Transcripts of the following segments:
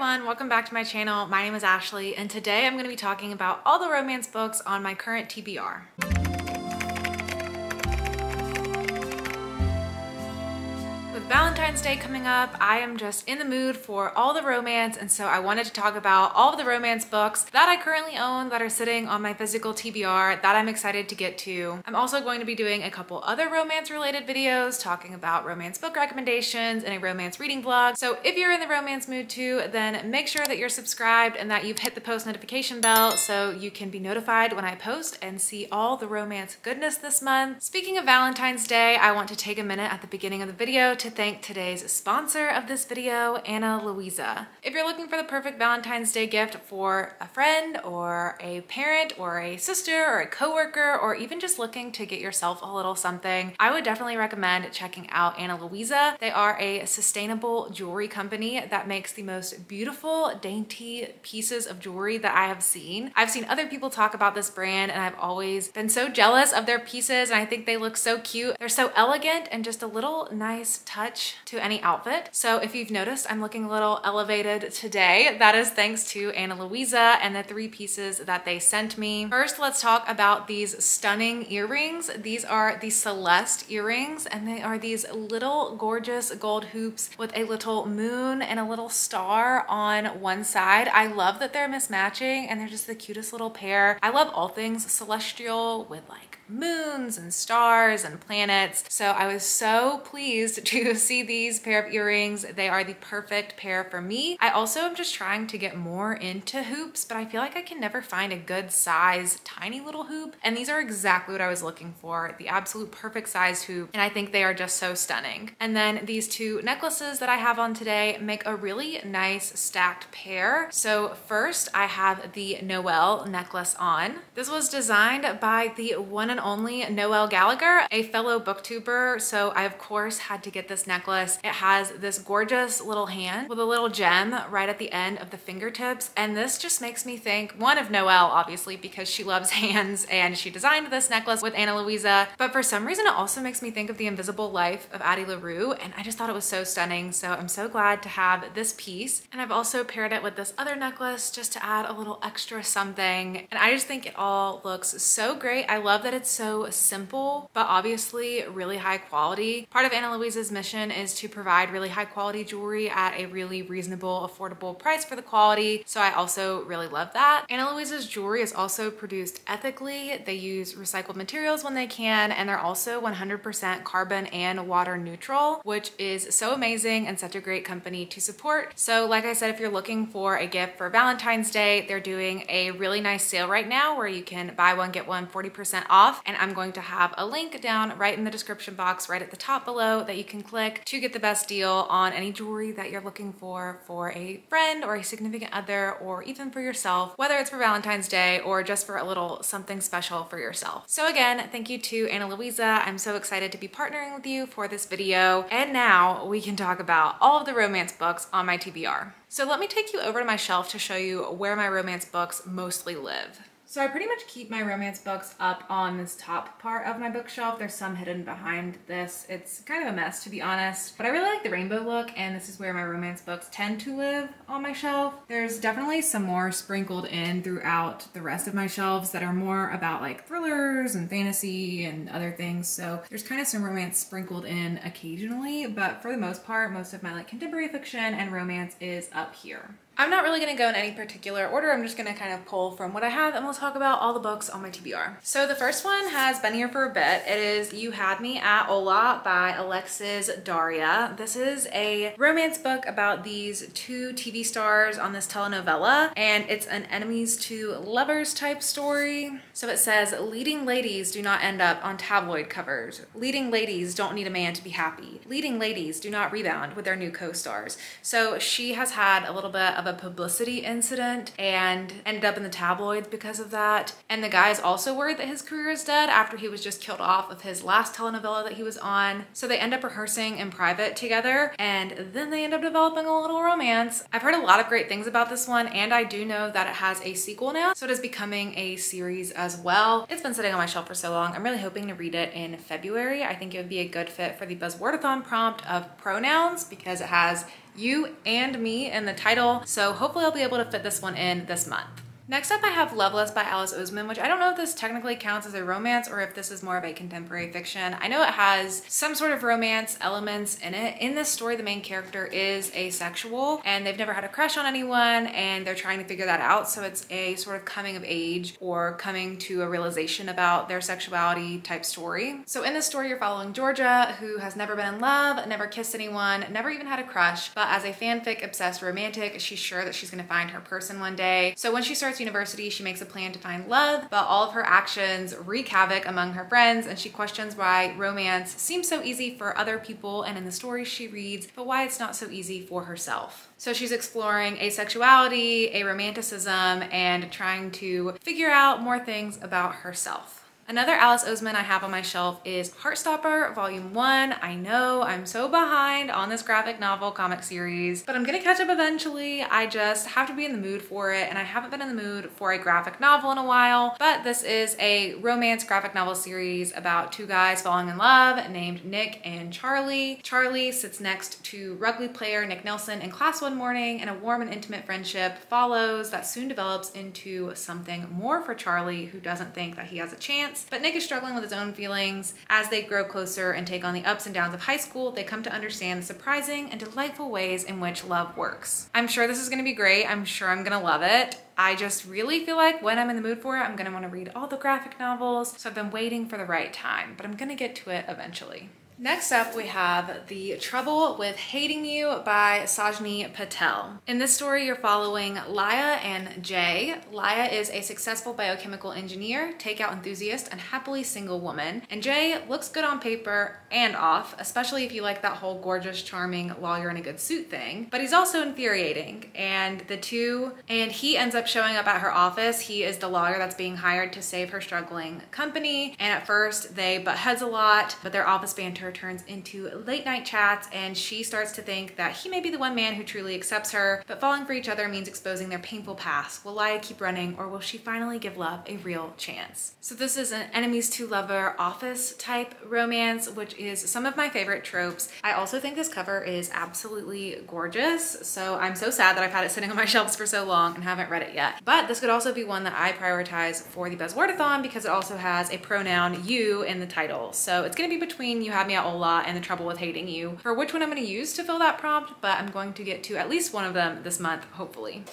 everyone, welcome back to my channel. My name is Ashley and today I'm going to be talking about all the romance books on my current TBR. With Valentine's Day coming up, I am just in the mood for all the romance, and so I wanted to talk about all of the romance books that I currently own that are sitting on my physical TBR that I'm excited to get to. I'm also going to be doing a couple other romance related videos talking about romance book recommendations and a romance reading vlog. So if you're in the romance mood too, then make sure that you're subscribed and that you've hit the post notification bell so you can be notified when I post and see all the romance goodness this month. Speaking of Valentine's Day, I want to take a minute at the beginning of the video to thank today's sponsor of this video, Ana Luisa. If you're looking for the perfect Valentine's Day gift for a friend or a parent or a sister or a coworker, or even just looking to get yourself a little something, I would definitely recommend checking out Ana Luisa. They are a sustainable jewelry company that makes the most beautiful, dainty pieces of jewelry that I have seen. I've seen other people talk about this brand and I've always been so jealous of their pieces, and I think they look so cute. They're so elegant and just a little nice touch to any outfit. So if you've noticed, I'm looking a little elevated today. That is thanks to Ana Luisa and the 3 pieces that they sent me. First, let's talk about these stunning earrings. These are the Celeste earrings, and they are these little gorgeous gold hoops with a little moon and a little star on one side. I love that they're mismatching and they're just the cutest little pair. I love all things celestial with like moons and stars and planets. So I was so pleased to see these pair of earrings. They are the perfect pair for me. I also am just trying to get more into hoops, but I feel like I can never find a good size tiny little hoop, and these are exactly what I was looking for, the absolute perfect size hoop, and I think they are just so stunning. And then these 2 necklaces that I have on today make a really nice stacked pair. So first I have the Noelle necklace on. This was designed by the one and only Noelle Gallagher, a fellow booktuber, so I of course had to get this necklace. It has this gorgeous little hand with a little gem right at the end of the fingertips, and this just makes me think, one, of Noelle, obviously, because she loves hands and she designed this necklace with Ana Luisa, but for some reason it also makes me think of The Invisible Life of Addie LaRue, and I just thought it was so stunning. So I'm so glad to have this piece, and I've also paired it with this other necklace just to add a little extra something, and I just think it all looks so great. I love that it's so simple but obviously really high quality. Part of Ana Luisa's mission is to provide really high quality jewelry at a really reasonable, affordable price for the quality, so I also really love that. Ana Luisa's jewelry is also produced ethically. They use recycled materials when they can, and they're also 100% carbon and water neutral, which is so amazing and such a great company to support. So like I said, if you're looking for a gift for Valentine's Day, they're doing a really nice sale right now where you can buy one get one 40% off, and I'm going to have a link down right in the description box right at the top below that you can click to get the best deal on any jewelry that you're looking for a friend or a significant other, or even for yourself, whether it's for Valentine's Day or just for a little something special for yourself. So again, thank you to Ana Luisa. I'm so excited to be partnering with you for this video. And now we can talk about all of the romance books on my TBR. So let me take you over to my shelf to show you where my romance books mostly live. So I pretty much keep my romance books up on this top part of my bookshelf. There's some hidden behind this. It's kind of a mess, to be honest, but I really like the rainbow look, and this is where my romance books tend to live on my shelf. There's definitely some more sprinkled in throughout the rest of my shelves that are more about like thrillers and fantasy and other things. So there's kind of some romance sprinkled in occasionally, but for the most part, most of my like contemporary fiction and romance is up here. I'm not really gonna go in any particular order. I'm just gonna kind of pull from what I have, and we'll talk about all the books on my TBR. So the first one has been here for a bit. It is You Had Me at Hola by Alexis Daria. This is a romance book about these 2 TV stars on this telenovela, and it's an enemies to lovers type story. So it says, leading ladies do not end up on tabloid covers. Leading ladies don't need a man to be happy. Leading ladies do not rebound with their new co-stars. So she has had a little bit of a publicity incident and ended up in the tabloids because of that. And the guy is also worried that his career is dead after he was just killed off of his last telenovela that he was on. So they end up rehearsing in private together, and then they end up developing a little romance. I've heard a lot of great things about this one, and I do know that it has a sequel now, so it is becoming a series as well. It's been sitting on my shelf for so long. I'm really hoping to read it in February. I think it would be a good fit for the Buzzwordathon prompt of pronouns because it has you and me in the title, so hopefully I'll be able to fit this one in this month. Next up, I have Loveless by Alice Oseman, which I don't know if this technically counts as a romance or if this is more of a contemporary fiction. I know it has some sort of romance elements in it. In this story, the main character is asexual and they've never had a crush on anyone and they're trying to figure that out. So it's a sort of coming of age or coming to a realization about their sexuality type story. So in this story, you're following Georgia, who has never been in love, never kissed anyone, never even had a crush, but as a fanfic obsessed romantic, she's sure that she's gonna find her person one day. So when she starts university, she makes a plan to find love, but all of her actions wreak havoc among her friends, and she questions why romance seems so easy for other people and in the stories she reads, but why it's not so easy for herself. So she's exploring asexuality, aromanticism, and trying to figure out more things about herself. Another Alice Oseman I have on my shelf is Heartstopper Volume 1. I know I'm so behind on this graphic novel comic series, but I'm gonna catch up eventually. I just have to be in the mood for it, and I haven't been in the mood for a graphic novel in a while, but this is a romance graphic novel series about two guys falling in love named Nick and Charlie. Charlie sits next to rugby player Nick Nelson in class one morning, and a warm and intimate friendship follows that soon develops into something more for Charlie, who doesn't think that he has a chance. But Nick is struggling with his own feelings. As they grow closer and take on the ups and downs of high school, they come to understand the surprising and delightful ways in which love works. I'm sure this is gonna be great. I'm sure I'm gonna love it. I just really feel like when I'm in the mood for it, I'm gonna wanna read all the graphic novels. So I've been waiting for the right time, but I'm gonna get to it eventually. Next up, we have The Trouble with Hating You by Sajni Patel. In this story, you're following Laya and Jay. Laya is a successful biochemical engineer, takeout enthusiast, and happily single woman. And Jay looks good on paper and off, especially if you like that whole gorgeous, charming, while you're in a good suit thing. But he's also infuriating, and he ends up showing up at her office. He is the lawyer that's being hired to save her struggling company. And at first, they butt heads a lot, but their office banter turns into late night chats, and she starts to think that he may be the one man who truly accepts her, but falling for each other means exposing their painful past. Will Laya keep running, or will she finally give love a real chance? So this is an enemies to lover office type romance, which is some of my favorite tropes. I also think this cover is absolutely gorgeous, so I'm so sad that I've had it sitting on my shelves for so long and haven't read it yet. But this could also be one that I prioritize for the Buzzwordathon because it also has a pronoun you in the title. So it's gonna be between You Have Me at Ola and The Trouble with Hating You for which one I'm going to use to fill that prompt, but I'm going to get to at least one of them this month, hopefully.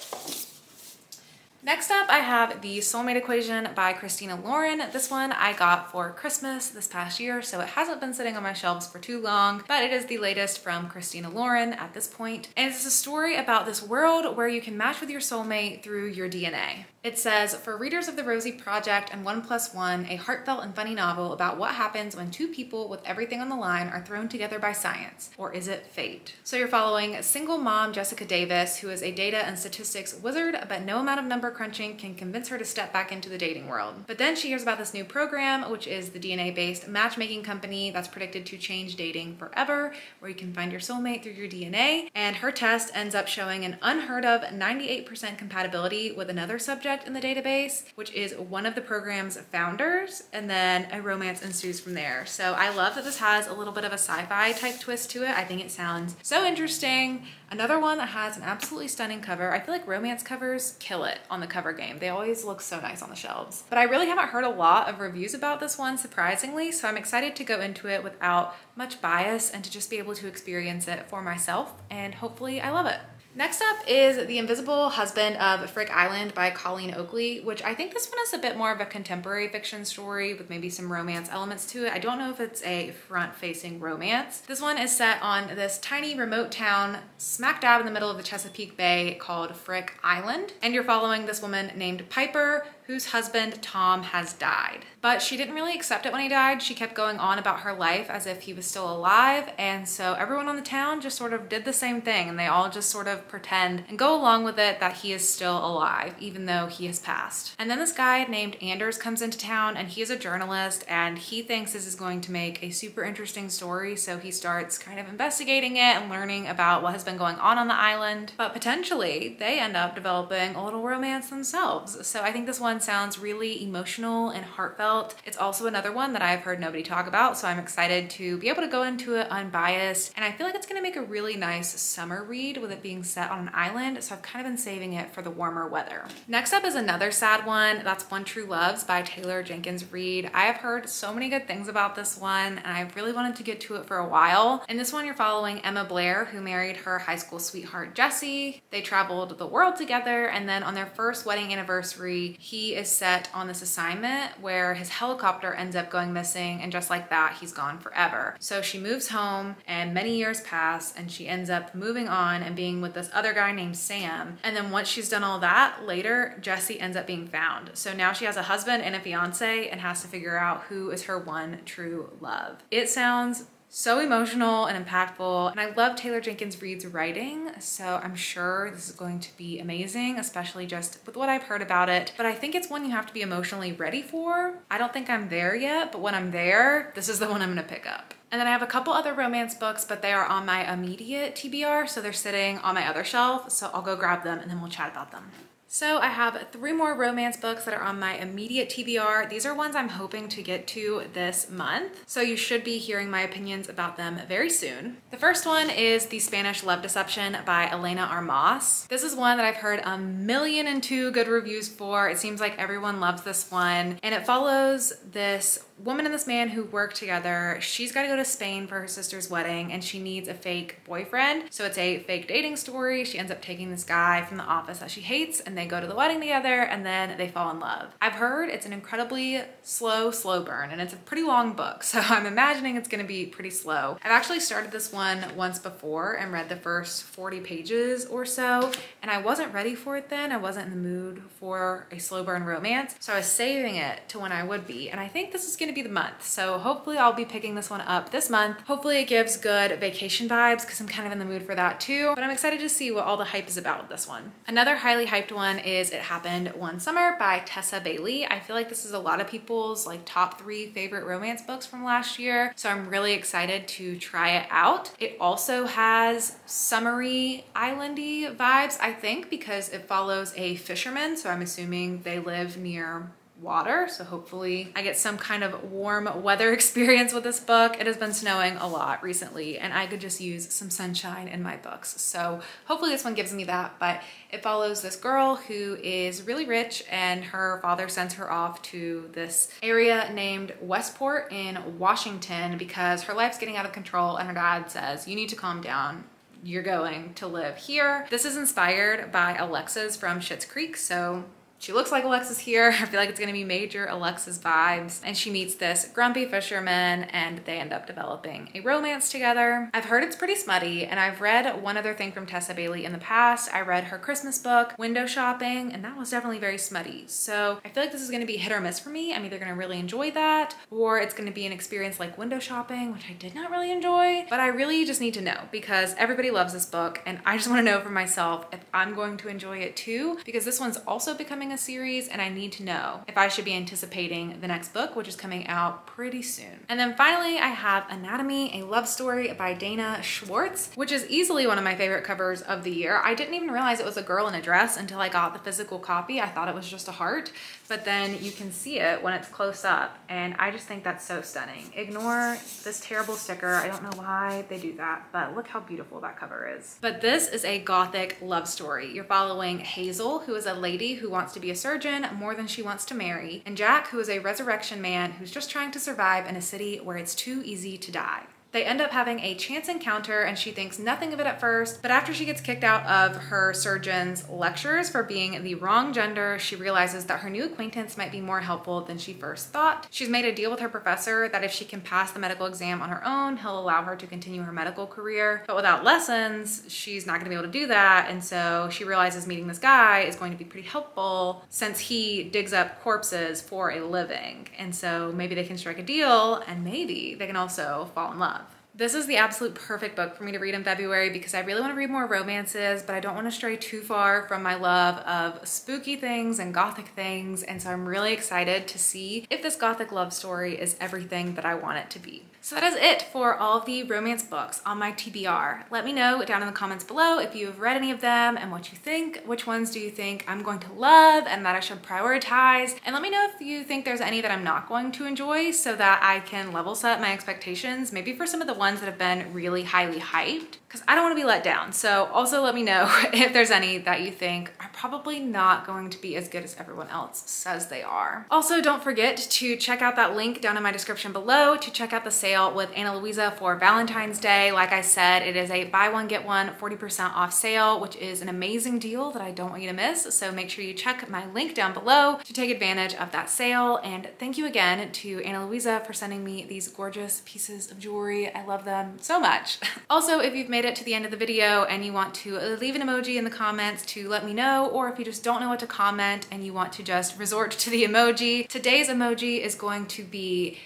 Next up, I have The Soulmate Equation by Christina Lauren. This one I got for Christmas this past year, so it hasn't been sitting on my shelves for too long, but it is the latest from Christina Lauren at this point. And it's a story about this world where you can match with your soulmate through your DNA. It says, for readers of the Rosie Project and 1+1, a heartfelt and funny novel about what happens when two people with everything on the line are thrown together by science, or is it fate? So you're following single mom Jessica Davis, who is a data and statistics wizard, but no amount of number crunching can convince her to step back into the dating world. But then she hears about this new program, which is the DNA-based matchmaking company that's predicted to change dating forever, where you can find your soulmate through your DNA, and her test ends up showing an unheard of 98% compatibility with another subject in the database, which is one of the program's founders, and then a romance ensues from there. So I love that this has a little bit of a sci-fi type twist to it. I think it sounds so interesting. Another one that has an absolutely stunning cover. I feel like romance covers kill it on the cover game. They always look so nice on the shelves. But I really haven't heard a lot of reviews about this one, surprisingly, so I'm excited to go into it without much bias and to just be able to experience it for myself, and hopefully I love it. Next up is The Invisible Husband of Frick Island by Colleen Oakley, which I think this one is a bit more of a contemporary fiction story with maybe some romance elements to it. I don't know if it's a front-facing romance. This one is set on this tiny remote town smack dab in the middle of the Chesapeake Bay called Frick Island. And you're following this woman named Piper, whose husband, Tom, has died. But she didn't really accept it when he died. She kept going on about her life as if he was still alive, and so everyone on the town just sort of did the same thing, and they all just sort of pretend and go along with it that he is still alive, even though he has passed. And then this guy named Anders comes into town, and he is a journalist, and he thinks this is going to make a super interesting story, so he starts kind of investigating it and learning about what has been going on the island. But potentially, they end up developing a little romance themselves. So I think this one one sounds really emotional and heartfelt. It's also another one that I've heard nobody talk about, so I'm excited to be able to go into it unbiased. And I feel like it's gonna make a really nice summer read with it being set on an island, so I've kind of been saving it for the warmer weather. Next up is another sad one. That's One True Loves by Taylor Jenkins Reid. I have heard so many good things about this one, and I've really wanted to get to it for a while. In this one, you're following Emma Blair, who married her high school sweetheart Jesse. They traveled the world together, and then on their first wedding anniversary, he is set on this assignment where his helicopter ends up going missing, and just like that, he's gone forever. So she moves home, and many years pass, and she ends up moving on and being with this other guy named Sam. And then once she's done all that, later, Jesse ends up being found. So now she has a husband and a fiance and has to figure out who is her one true love. It sounds so emotional and impactful, and I love Taylor Jenkins Reid's writing, so I'm sure this is going to be amazing, especially just with what I've heard about it. But I think it's one you have to be emotionally ready for. I don't think I'm there yet, but when I'm there, this is the one I'm gonna pick up. And then I have a couple other romance books, but they are on my immediate TBR, so they're sitting on my other shelf, so I'll go grab them and then we'll chat about them. So I have 3 more romance books that are on my immediate TBR. These are ones I'm hoping to get to this month, so you should be hearing my opinions about them very soon. The first one is The Spanish Love Deception by Elena Armas. This is one that I've heard 1,000,002 good reviews for. It seems like everyone loves this one, and it follows this woman and this man who work together. She's got to go to Spain for her sister's wedding, and she needs a fake boyfriend. So it's a fake dating story. She ends up taking this guy from the office that she hates, and they go to the wedding together, and then they fall in love. I've heard it's an incredibly slow burn, and it's a pretty long book, so I'm imagining it's gonna be pretty slow. I've actually started this one once before and read the first 40 pages or so, and I wasn't ready for it then. I wasn't in the mood for a slow burn romance, so I was saving it to when I would be, and I think this is gonna be the month. So hopefully I'll be picking this one up this month. Hopefully it gives good vacation vibes because I'm kind of in the mood for that too, but I'm excited to see what all the hype is about with this one. Another highly hyped one is It Happened One Summer by Tessa Bailey. I feel like this is a lot of people's like top 3 favorite romance books from last year, so I'm really excited to try it out. It also has summery islandy vibes, I think, because it follows a fisherman, so I'm assuming they live near water, so hopefully I get some kind of warm weather experience with this book. It has been snowing a lot recently, and I could just use some sunshine in my books, so hopefully this one gives me that. But it follows this girl who is really rich, and her father sends her off to this area named Westport in Washington because her life's getting out of control, and her dad says, you need to calm down. You're going to live here. This is inspired by Alexis from Schitt's Creek, so she looks like Alexis here. I feel like it's gonna be major Alexis vibes. And she meets this grumpy fisherman, and they end up developing a romance together. I've heard it's pretty smutty, and I've read one other thing from Tessa Bailey in the past. I read her Christmas book, Window Shopping, and that was definitely very smutty. So I feel like this is gonna be hit or miss for me. I'm either gonna really enjoy that, or it's gonna be an experience like Window Shopping, which I did not really enjoy. But I really just need to know because everybody loves this book, and I just wanna know for myself if I'm going to enjoy it too, because this one's also becoming a series, and I need to know if I should be anticipating the next book, which is coming out pretty soon. And then finally, I have Anatomy, a Love Story by Dana Schwartz, which is easily one of my favorite covers of the year. I didn't even realize it was a girl in a dress until I got the physical copy. I thought it was just a heart, but then you can see it when it's close up, and I just think that's so stunning. Ignore this terrible sticker. I don't know why they do that, but look how beautiful that cover is. But this is a gothic love story. You're following Hazel, who is a lady who wants to be a surgeon more than she wants to marry, and Jack, who is a resurrection man who's just trying to survive in a city where it's too easy to die. They end up having a chance encounter, and she thinks nothing of it at first, but after she gets kicked out of her surgeon's lectures for being the wrong gender, she realizes that her new acquaintance might be more helpful than she first thought. She's made a deal with her professor that if she can pass the medical exam on her own, he'll allow her to continue her medical career, but without lessons, she's not gonna be able to do that, and so she realizes meeting this guy is going to be pretty helpful since he digs up corpses for a living, and so maybe they can strike a deal, and maybe they can also fall in love. This is the absolute perfect book for me to read in February because I really want to read more romances, but I don't want to stray too far from my love of spooky things and gothic things. And so I'm really excited to see if this gothic love story is everything that I want it to be. So that is it for all of the romance books on my TBR. Let me know down in the comments below if you have read any of them and what you think. Which ones do you think I'm going to love and that I should prioritize? And let me know if you think there's any that I'm not going to enjoy so that I can level set my expectations, maybe for some of the ones that have been really highly hyped, because I don't want to be let down. So also let me know if there's any that you think are probably not going to be as good as everyone else says they are. Also, don't forget to check out that link down in my description below to check out the sale with Ana Luisa for Valentine's Day. Like I said, it is a buy one, get one 40% off sale, which is an amazing deal that I don't want you to miss. So make sure you check my link down below to take advantage of that sale. And thank you again to Ana Luisa for sending me these gorgeous pieces of jewelry. I love them so much. Also, if you've made it to the end of the video and you want to leave an emoji in the comments to let me know, or if you just don't know what to comment and you want to just resort to the emoji, today's emoji is going to be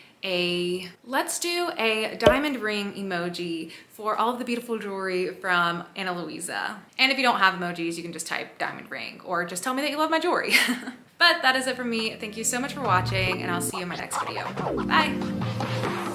let's do a diamond ring emoji for all of the beautiful jewelry from Ana Luisa. And if you don't have emojis, you can just type diamond ring or just tell me that you love my jewelry. But that is it for me. Thank you so much for watching and I'll see you in my next video. Bye.